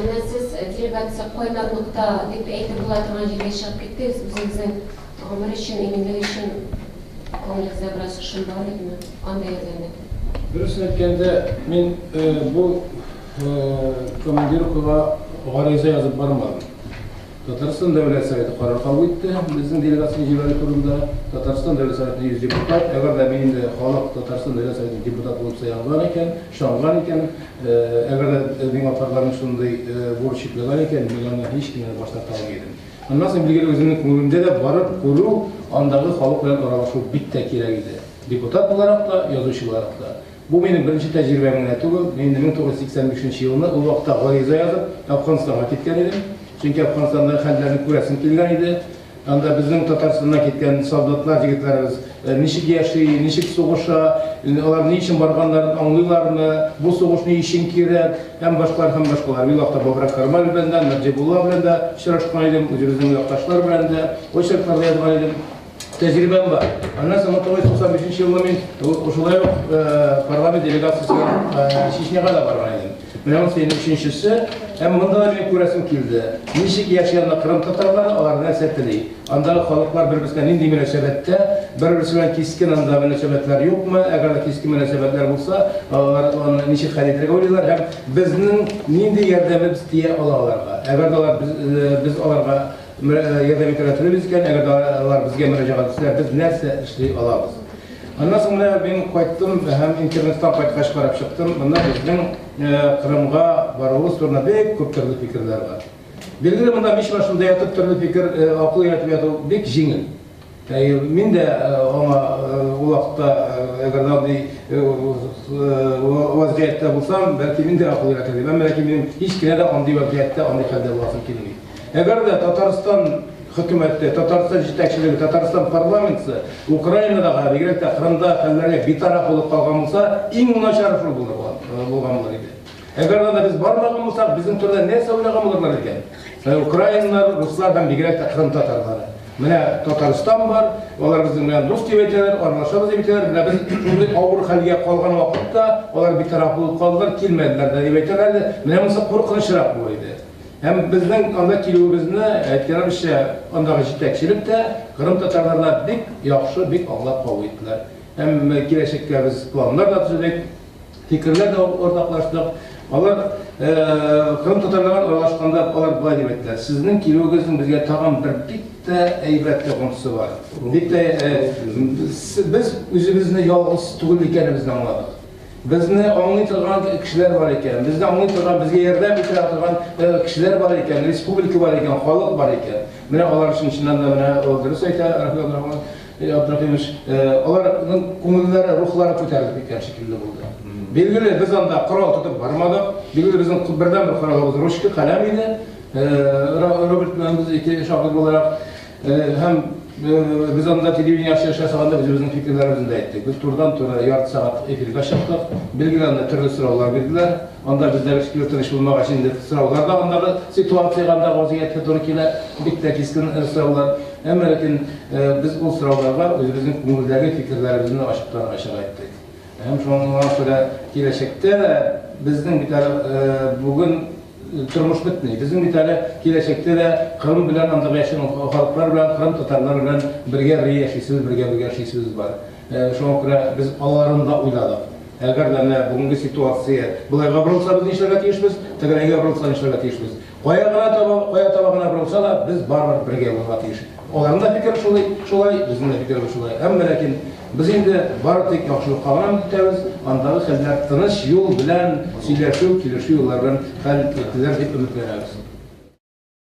Siz делегация қойнарлықта деп әйтіп болатырған жерге шығып кеттіңіз. Өзіңіздің ғұмыр үшін, еңбек үшін көңіліңізде біраз ұшын бар еді ме? Қандай еді? Дұрысын айтканда, мен бұл командировкаға ғариза жазып бармадым. Татарстан Дәулет Советі қарар қабыл етті. Біздің делегация жіберу турында Татарстан Дәулет Советінің 100 депутат, егер де мен де халық Татарстан Дәулет Советінің депутат болып сайланған екен, шаңған екен, егер де мен апарларым шундай борыш жүктелген екен, мен оны ешкімнен бас тарта алмадым. Андан соң білген өзімнің көңілімде де барып көру, андағы халық белән аралашу бик тә кирәк иде. Депутат буларак та, язучы буларак та. Бу менің бірінші тәҗрибәм генә түгел. Мен 1985 елда ул вакытта гариза язып Афганистанга киткән идем. Чөнки Афганистанда хәлләрне күрәсем килгән иде. Анда безнең Татарстаннан киткән солдатлар, җегетләребез ничек яши, ничек сугыша, алар ни өчен барганнарын аңлыйлармы, бу сугыш ни өчен кирәк, һәм башкалар. Бу вакытта Бабрак Кармал белән дә, Наҗибулла белән дә очрашкан идем, үзебезнең якташлар белән дә очракларда язган идем. Тәҗрибәм бар. Аннан соң 1995 елда мен ошолай ук парламент делегациясына Чечняга да барган идем. Менә ул сенең өченчесе, һәм монда мен күрәсем килде. Ничек яшәгән Кырым татарлары, алар нәрсә тели? Андагы халыклар бер-берсенә нинди мөнәсәбәттә, бер-берсе белән кискен анда мөнәсәбәтләр юкмы? Әгәр дә кискен мөнәсәбәтләр булса, алар аны ничек хәл итәргә уйлыйлар һәм безнең нинди ярдәмебез тия алаларга? Әгәр дә без аларга ярдәм итәргә телибез икән, әгәр дә алар безгә мөрәҗәгать итсә, без нәрсә эшли алабыз? Аннан соң мен кайттым һәм интернеттан кайткач карап чыктым. Монда безнең Кырымга баруыбыз турында бик күп төрле фикерләр бар. Билгеле, монда мишмашында ятып төрле фикер, акыл ятып яту бик җиңел. Мин дә аңа ул вакытта әгәр дә вазгыятьтә булсам, бәлки мин дә акыл ятып ятам, бәлки мин һич кенә дә андый вазгыятьтә, андый хәлдә буласым килми. Әгәр дә Татарстан хөкүмәте, Татарстан җитәкчелеге, Татарстан парламенты Украинадагы, бигрәк тә Кырымда хәлләргә битараф булып калган булса, иң начар булган иде. Әгәр дә без бармаган булсак, безнең турыда нәрсә уйлаган булырлар икән? Украиннар, руслар һәм бигрәк тә Кырым татарлары. Менә Татарстан бар, алар безнең белән дус дип әйтәләр, аралашабыз дип әйтәләр. Менә без шундый авыр хәлгә калган вакытта алар битараф булып калдылар, килмәделәр дип әйтәләр. Менә монысы куркынычрак бу иде. Һәм безнең анда килүебезне әйткәнебезчә, андагы җитәкчелек тә Кырым татарларына бик яхшы, бик аңлап кабул иттеләр. Һәм киләчәккә без планнар да төзедек, фикерләр дә уртаклаштык. Алар Кырым татарларына аралашканда алар булай дип әйттеләр: "Сезнең килүегезнең безгә тагын бер бик тә әйбәт йогынтысы бар. Бик тә без үзебезне ялгыз түгел икәнебезне аңладык. Безне аңлый торган кешеләр бар икән, безне аңлый торган, безгә ярдәм итә торган кешеләр бар икән, республика бар икән, халык бар икән. Менә алар өчен чыннан да менә дөрес әйтә Абдрахимович, аларның күңелләре, рухлары күтәрелеп киткән шикелле булды. Билгеле, без анда корал тотып бармадык. Билгеле, безнең бердән бер коралыбыз ручка, каләм иде. Роберт белән без ике шагыйрь буларак һәм biz anda televizyonda yaşasaganda bizning fikrlarimizni da aytdik. Biz turdan-tura yarım saat efirga chiqdik. Belgilandi turli so'rovlar berdilar. Onda bizlar fikr tinish bo'lmagach endi so'rovlarda andagi situatsiya qanday vaziyatga to'g'ri keladi, bitta keskin so'rovlar. Ammo lekin biz bu so'rovlarga o'zimizning ko'ngildagi fikrlarimizni ochiqdan ochiq aytdik. Ham shundan sonra kelajakda bizning bitar bugun turmuş bitmeydi. Bizim bir tane gelecekte de Kırım bilen andaki yaşayan halklar bilen, Kırım Tatarlar bilen birge yaşaysınız, birge yaşaysınız var. Şu an biz Allah'ın uyladık. Eğer de bugünkü situasiya bulayga burulsa biz işlerle tiyişmiz, tegrege burulsa işlerle tiyişmiz. Koya tabağına burulsa da biz barbar birge olga tiyiş. Onların da fikir şolay, bizim de fikir şolay. Ama lakin biz indi barı tek yaxşılık kavram ditemiz, andağı xəzlər tınış yol bilen, söyləşu, kilişu yollardan xəl ettiler deyip ümit veririz.